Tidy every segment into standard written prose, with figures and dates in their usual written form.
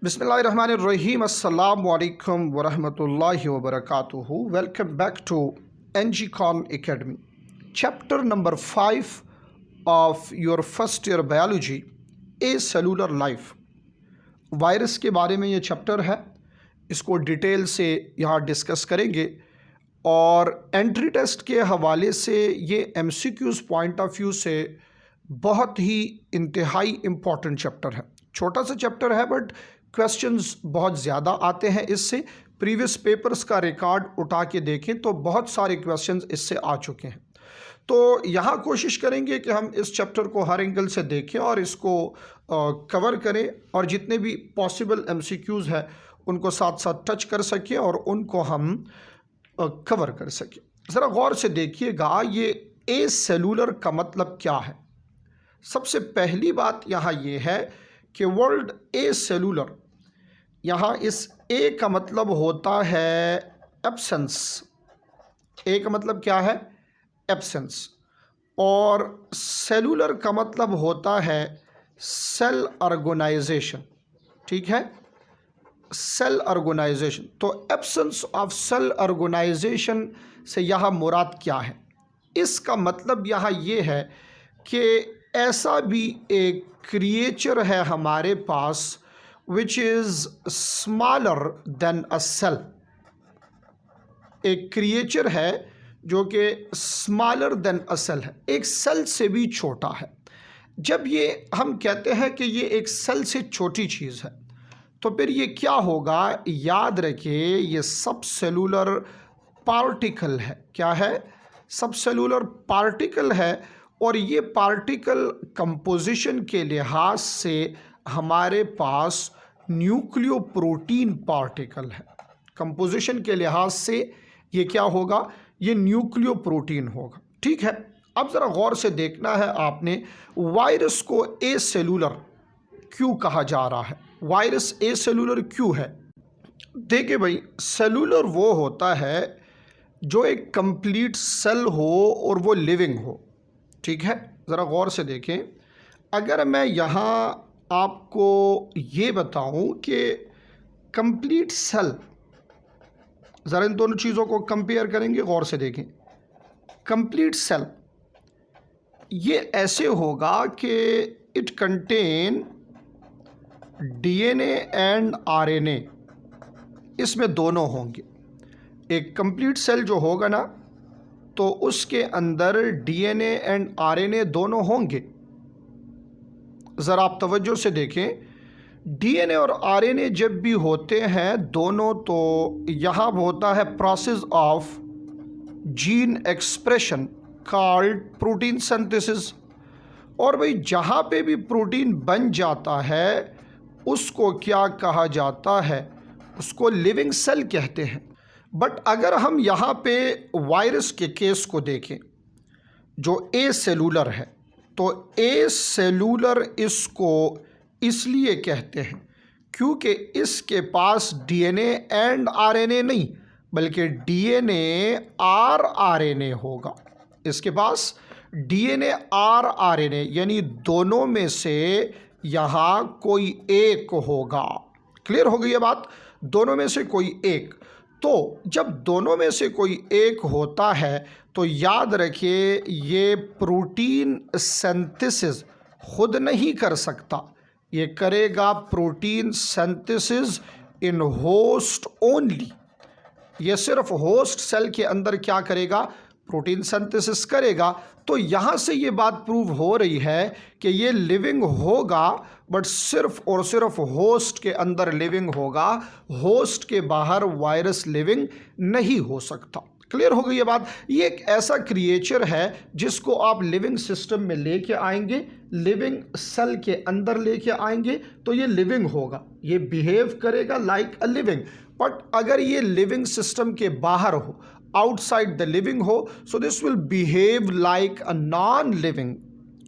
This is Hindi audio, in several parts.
बिस्मिल्लाहिर्रहमानिर्रहीम अस्सलामु अलैकुम वरहमतुल्लाहि वबरकातुहू। Welcome back to NG Khan Academy. Chapter number 5 of your first year biology, A Cellular Life. Virus के बारे में ये चैप्टर है, इसको डिटेल से यहाँ डिस्कस करेंगे और एंट्री टेस्ट के हवाले से ये MCQs पॉइंट ऑफ व्यू से बहुत ही इंतहाई इम्पॉर्टेंट चैप्टर है। छोटा सा चैप्टर है बट क्वेश्चंस बहुत ज़्यादा आते हैं इससे। प्रीवियस पेपर्स का रिकॉर्ड उठा के देखें तो बहुत सारे क्वेश्चंस इससे आ चुके हैं। तो यहाँ कोशिश करेंगे कि हम इस चैप्टर को हर एंगल से देखें और इसको कवर करें और जितने भी पॉसिबल MCQs हैं उनको साथ साथ टच कर सकें और उनको हम कवर कर सकें। ज़रा गौर से देखिएगा, ये ए सेलुलर का मतलब क्या है। सबसे पहली बात यहाँ ये है कि वर्ड ए सेलुलर, यहाँ इस ए का मतलब होता है एब्सेंस। ए का मतलब क्या है? एब्सेंस। और सेलुलर का मतलब होता है सेल ऑर्गेनाइजेशन। ठीक है, सेल ऑर्गेनाइजेशन। तो एब्सेंस ऑफ सेल ऑर्गेनाइजेशन से यहाँ मुराद क्या है? इसका मतलब यहाँ ये है कि ऐसा भी एक क्रिएचर है हमारे पास which is smaller than a cell. एक क्रिएचर है जो कि स्मॉलर देन अ सेल है, एक सेल से भी छोटा है। जब ये हम कहते हैं कि ये एक सेल से छोटी चीज़ है तो फिर ये क्या होगा? याद रखिए, ये सब सेलुलर पार्टिकल है। क्या है? सब सेलुलर पार्टिकल है। और ये पार्टिकल कंपोजिशन के लिहाज से हमारे पास न्यूक्लियोप्रोटीन पार्टिकल है। कंपोजिशन के लिहाज से ये क्या होगा? ये न्यूक्लियोप्रोटीन होगा। ठीक है, अब ज़रा गौर से देखना है आपने, वायरस को ए सेलुलर क्यों कहा जा रहा है? वायरस ए सेलुलर क्यों है? देखिए भाई, सेलुलर वो होता है जो एक कंप्लीट सेल हो और वो लिविंग हो। ठीक है, ज़रा गौर से देखें। अगर मैं यहाँ आपको ये बताऊं कि कंप्लीट सेल, ज़रा इन दोनों चीज़ों को कंपेयर करेंगे, गौर से देखें। कंप्लीट सेल ये ऐसे होगा कि it contain DNA and RNA, इसमें दोनों होंगे। एक कंप्लीट सेल जो होगा ना, तो उसके अंदर DNA एंड RNA दोनों होंगे। ज़रा आप तवज्जो से देखें, DNA और RNA जब भी होते हैं दोनों, तो यहाँ होता है process of gene expression called protein synthesis. और भाई जहाँ पे भी प्रोटीन बन जाता है उसको क्या कहा जाता है? उसको लिविंग सेल कहते हैं। बट अगर हम यहाँ पे वायरस के केस को देखें जो ए सेलुलर है, तो ए सेलुलर इसको इसलिए कहते हैं क्योंकि इसके पास DNA एंड RNA नहीं बल्कि DNA और RNA होगा। इसके पास DNA और RNA यानी दोनों में से यहाँ कोई एक होगा। क्लियर हो गई ये बात? दोनों में से कोई एक। तो जब दोनों में से कोई एक होता है तो याद रखिए, ये प्रोटीन सिंथेसिस खुद नहीं कर सकता, ये करेगा protein synthesis in host only. ये सिर्फ होस्ट सेल के अंदर क्या करेगा? प्रोटीन सिंथेसिस करेगा। तो यहाँ से ये बात प्रूव हो रही है कि ये लिविंग होगा, बट सिर्फ और सिर्फ होस्ट के अंदर लिविंग होगा, होस्ट के बाहर वायरस लिविंग नहीं हो सकता। क्लियर हो गई ये बात? ये एक ऐसा क्रिएचर है जिसको आप लिविंग सिस्टम में लेके आएंगे, लिविंग सेल के अंदर लेके आएंगे तो ये लिविंग होगा, ये बिहेव करेगा लाइक अ लिविंग। बट अगर ये लिविंग सिस्टम के बाहर हो, आउटसाइड द लिविंग हो, so this will behave like a non living.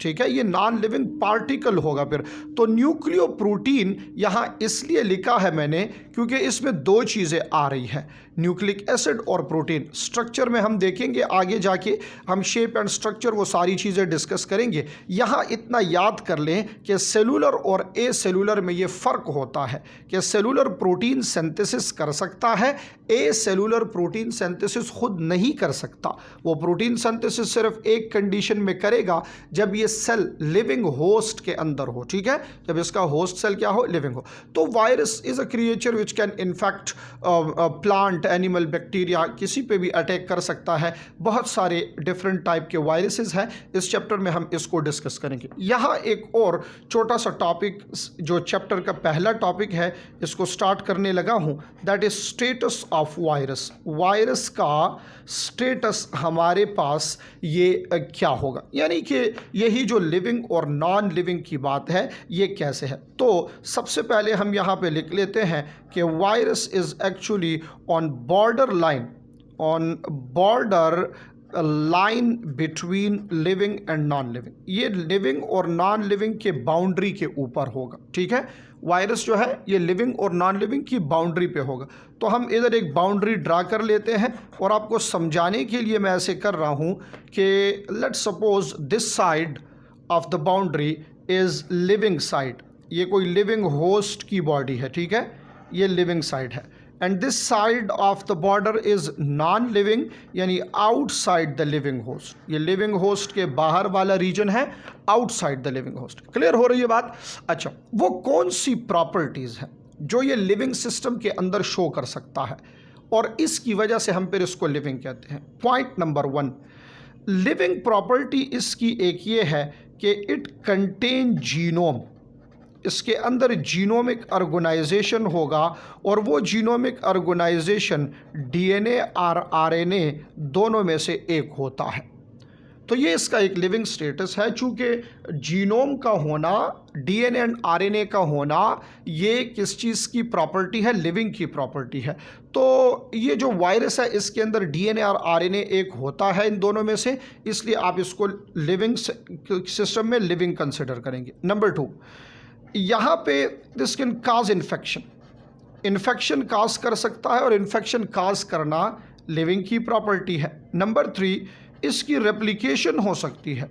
ठीक है, ये नॉन लिविंग पार्टिकल होगा फिर। तो न्यूक्लियोप्रोटीन यहाँ इसलिए लिखा है मैंने क्योंकि इसमें दो चीज़ें आ रही हैं, न्यूक्लिक एसिड और प्रोटीन। स्ट्रक्चर में हम देखेंगे आगे जाके, हम शेप एंड स्ट्रक्चर वो सारी चीज़ें डिस्कस करेंगे। यहाँ इतना याद कर लें कि सेलुलर और ए सेलुलर में ये फ़र्क होता है कि सेलुलर प्रोटीन सिंथेसिस कर सकता है, ए सेलुलर प्रोटीन सिंथेसिस खुद नहीं कर सकता। वो प्रोटीन सिंथेसिस सिर्फ एक कंडीशन में करेगा, जब ये सेल लिविंग होस्ट के अंदर हो। ठीक है, जब इसका होस्ट सेल क्या हो, लिविंग हो। तो virus is a creature which can infect plant, animal, bacteria, किसी पे भी अटैक कर सकता है। बहुत सारे डिफरेंट टाइप के वायरसेस हैं, इस चैप्टर में हम इसको डिस्कस करेंगे। यहाँ एक और छोटा सा टॉपिक जो चैप्टर का पहला टॉपिक है, इसको स्टार्ट करने लगा हूँ, that is status of virus. Virus का स्टेटस हमारे पास ये क्या होगा, यानी कि यही जो लिविंग और नॉन लिविंग की बात है ये कैसे है। तो सबसे पहले हम यहाँ पे लिख लेते हैं कि virus is actually on border line between living and non living. ये लिविंग और नॉन लिविंग के बाउंड्री के ऊपर होगा। ठीक है, वायरस जो है ये लिविंग और नॉन लिविंग की बाउंड्री पे होगा। तो हम इधर एक बाउंड्री ड्रा कर लेते हैं और आपको समझाने के लिए मैं ऐसे कर रहा हूँ कि let's suppose this side of the boundary is living side. ये कोई लिविंग होस्ट की बॉडी है, ठीक है, ये लिविंग साइड है। And this side of the border is non living, यानी आउटसाइड द लिविंग होस्ट। ये लिविंग होस्ट के बाहर वाला रीजन है, outside the living host. Clear हो रही है बात? अच्छा, वो कौन सी प्रॉपर्टीज़ हैं जो ये लिविंग सिस्टम के अंदर शो कर सकता है और इसकी वजह से हम फिर इसको लिविंग कहते हैं। पॉइंट नंबर 1, लिविंग प्रॉपर्टी इसकी एक ये है कि इट कंटेन जीनोम। इसके अंदर जीनोमिक ऑर्गेनाइजेशन होगा और वो जीनोमिक ऑर्गेनाइजेशन डीएनए और आरएनए दोनों में से एक होता है। तो ये इसका एक लिविंग स्टेटस है। चूँकि जीनोम का होना, डीएनए एंड आरएनए का होना, ये किस चीज़ की प्रॉपर्टी है, लिविंग की प्रॉपर्टी है। तो ये जो वायरस है इसके अंदर डीएनए और आरएनए एक होता है इन दोनों में से, इसलिए आप इसको लिविंग सिस्टम में लिविंग कंसिडर करेंगे। नंबर 2, यहाँ पे this can cause infection. Infection काज कर सकता है और इन्फेक्शन काज करना लिविंग की प्रॉपर्टी है। नंबर 3, इसकी रेप्लिकेशन हो सकती है,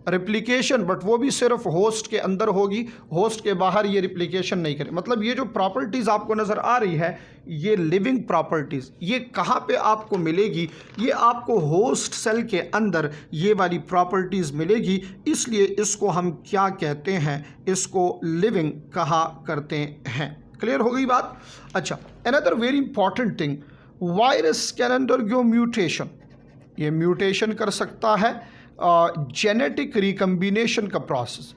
रेप्लिकेशन, बट वो भी सिर्फ होस्ट के अंदर होगी, होस्ट के बाहर ये रेप्लिकेशन नहीं करे। मतलब ये जो प्रॉपर्टीज़ आपको नज़र आ रही है ये लिविंग प्रॉपर्टीज़, ये कहाँ पे आपको मिलेगी, ये आपको होस्ट सेल के अंदर ये वाली प्रॉपर्टीज़ मिलेगी। इसलिए इसको हम क्या कहते हैं, इसको लिविंग कहा करते हैं। क्लियर हो गई बात? अच्छा, another very important thing, virus can undergo mutation. ये म्यूटेशन कर सकता है, जेनेटिक रिकम्बिनेशन का प्रोसेस,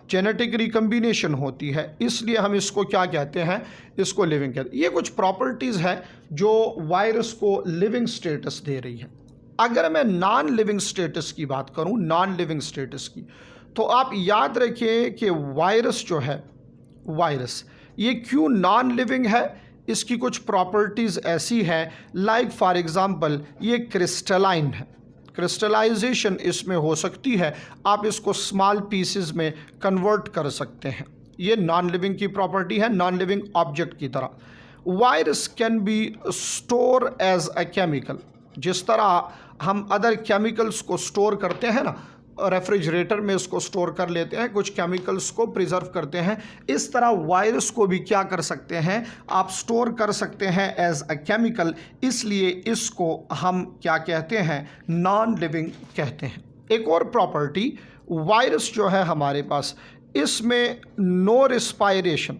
जेनेटिक रिकम्बिनेशन होती है, इसलिए हम इसको क्या कहते हैं, इसको लिविंग कहते हैं। ये कुछ प्रॉपर्टीज़ है जो वायरस को लिविंग स्टेटस दे रही है। अगर मैं नॉन लिविंग स्टेटस की बात करूं, नॉन लिविंग स्टेटस की, तो आप याद रखें कि वायरस जो है, वायरस ये क्यों नॉन लिविंग है, इसकी कुछ प्रॉपर्टीज़ ऐसी हैं, लाइक फॉर एग्ज़ाम्पल ये क्रिस्टलाइन है, क्रिस्टलाइजेशन इसमें हो सकती है, आप इसको स्मॉल पीसेस में कन्वर्ट कर सकते हैं। ये नॉन लिविंग की प्रॉपर्टी है, नॉन लिविंग ऑब्जेक्ट की तरह। Virus can be store as a chemical, जिस तरह हम अदर केमिकल्स को स्टोर करते हैं ना, रेफ्रिजरेटर में इसको स्टोर कर लेते हैं, कुछ केमिकल्स को प्रिजर्व करते हैं, इस तरह वायरस को भी क्या कर सकते हैं, आप स्टोर कर सकते हैं एज अ केमिकल। इसलिए इसको हम क्या कहते हैं, नॉन लिविंग कहते हैं। एक और प्रॉपर्टी, वायरस जो है हमारे पास, इसमें नो रिस्पायरेशन,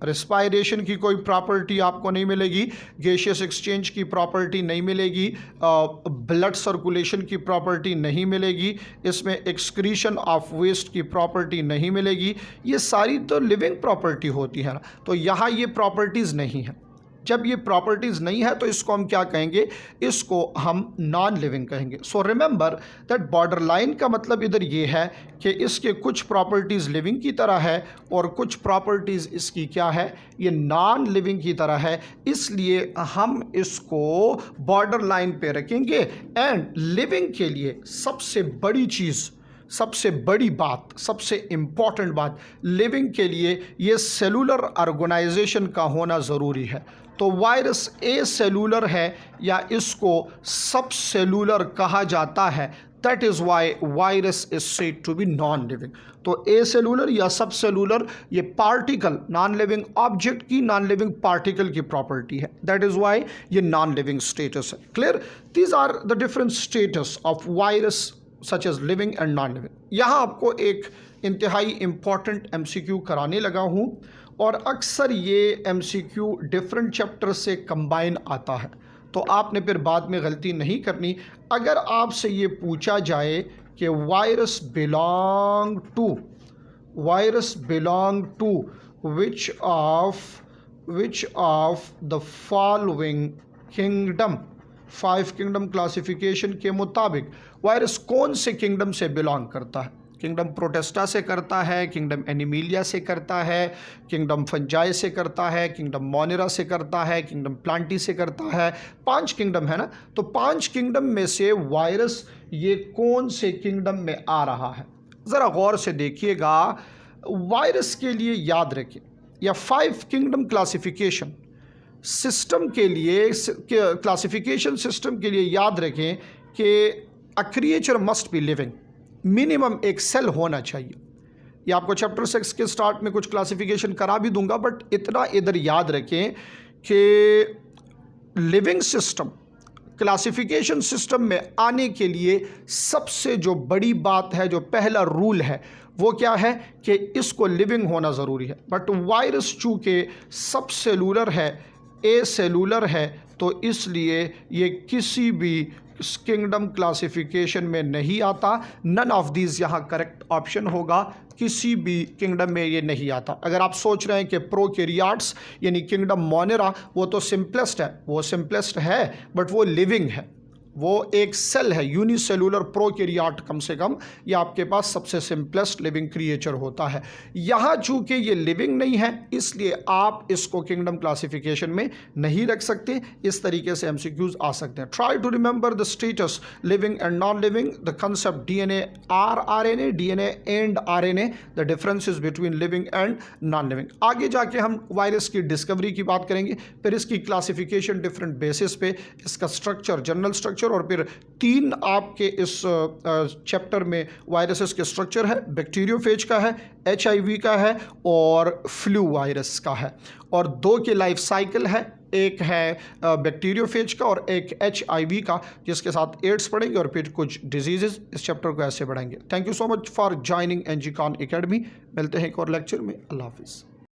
रिस्पायरेशन की कोई प्रॉपर्टी आपको नहीं मिलेगी, गैसियस एक्सचेंज की प्रॉपर्टी नहीं मिलेगी, ब्लड सर्कुलेशन की प्रॉपर्टी नहीं मिलेगी, इसमें एक्सक्रीशन ऑफ वेस्ट की प्रॉपर्टी नहीं मिलेगी। ये सारी तो लिविंग प्रॉपर्टी होती है ना, तो यहाँ ये प्रॉपर्टीज़ नहीं है। जब ये प्रॉपर्टीज़ नहीं है तो इसको हम क्या कहेंगे, इसको हम नॉन लिविंग कहेंगे। So remember that border line का मतलब इधर ये है कि इसके कुछ प्रॉपर्टीज़ लिविंग की तरह है और कुछ प्रॉपर्टीज़ इसकी क्या है, ये नॉन लिविंग की तरह है, इसलिए हम इसको बॉर्डर लाइन पे रखेंगे। एंड लिविंग के लिए सबसे बड़ी चीज़ सबसे बड़ी बात, सबसे इम्पॉर्टेंट बात, लिविंग के लिए ये सेलुलर ऑर्गेनाइजेशन का होना ज़रूरी है। तो वायरस ए सेलुलर है या इसको सब सेलुलर कहा जाता है। That is why virus is said to be non living. तो ए सेलुलर या सब सेलुलर ये पार्टिकल, नॉन लिविंग ऑब्जेक्ट की, नॉन लिविंग पार्टिकल की प्रॉपर्टी है। दैट इज़ वाई ये नॉन लिविंग स्टेटस है। Clear? These are the different status of virus such as living and non living. यहाँ आपको एक इंतहाई इम्पॉर्टेंट MCQ कराने लगा हूँ और अक्सर ये MCQ डिफरेंट चैप्टर से कंबाइन आता है, तो आपने फिर बाद में गलती नहीं करनी। अगर आपसे ये पूछा जाए कि virus belong to which of the following kingdom, 5 kingdom classification के मुताबिक वायरस कौन से किंगडम से बिलोंग करता है? किंगडम प्रोटेस्टा से करता है, किंगडम एनिमिलिया से करता है, किंगडम फंजाई से करता है, किंगडम मोनेरा से करता है, किंगडम प्लांटी से करता है। 5 किंगडम है ना, तो 5 किंगडम में से वायरस ये कौन से किंगडम में आ रहा है? ज़रा गौर से देखिएगा। वायरस के लिए याद रखें, या 5 किंगडम क्लासिफिकेशन सिस्टम के लिए, क्लासिफिकेशन सिस्टम के लिए याद रखें कि अ creature must be living, minimum एक सेल होना चाहिए। ये आपको चैप्टर 6 के स्टार्ट में कुछ क्लासिफिकेशन करा भी दूंगा, बट इतना इधर याद रखें कि लिविंग सिस्टम क्लासिफिकेशन सिस्टम में आने के लिए सबसे जो बड़ी बात है, जो पहला रूल है, वो क्या है कि इसको लिविंग होना ज़रूरी है। बट वायरस चूँकि सब सेलुलर है, ए सेलुलर है, तो इसलिए ये किसी भी किंगडम क्लासिफिकेशन में नहीं आता। नन ऑफ दीज यहाँ करेक्ट ऑप्शन होगा, किसी भी किंगडम में ये नहीं आता। अगर आप सोच रहे हैं कि प्रोकैरियोट्स यानी किंगडम मोनेरा वो तो सिंपलेस्ट है, वो सिंपलेस्ट है बट वो लिविंग है, वो एक सेल है, यूनिसेलुलर प्रोकैरियोट कम से कम, ये आपके पास सबसे सिंपलेस्ट लिविंग क्रिएचर होता है। यहाँ चूँकि ये लिविंग नहीं है, इसलिए आप इसको किंगडम क्लासिफिकेशन में नहीं रख सकते। इस तरीके से MCQs आ सकते हैं। Try to remember the status living and non living, the concept DNA और RNA, DNA and RNA, the differences between living and non living. आगे जाके हम वायरस की डिस्कवरी की बात करेंगे, फिर इसकी क्लासिफिकेशन डिफरेंट बेसिस पे, इसका स्ट्रक्चर, जनरल स्ट्रक्चर, और फिर 3 आपके इस चैप्टर में वायरसेस के स्ट्रक्चर है। बैक्टीरियोफेज का है, HIV का है और फ्लू वायरस का है, और 2 के लाइफ साइकिल है, एक है बैक्टीरियोफेज का और एक HIV का, जिसके साथ एड्स पढ़ेंगे और फिर कुछ डिजीजेस इस चैप्टर को ऐसे बढ़ाएंगे। Thank you so much for joining NGCon academy. मिलते हैं एक और लेक्चर में। अल्लाह हाफिज़।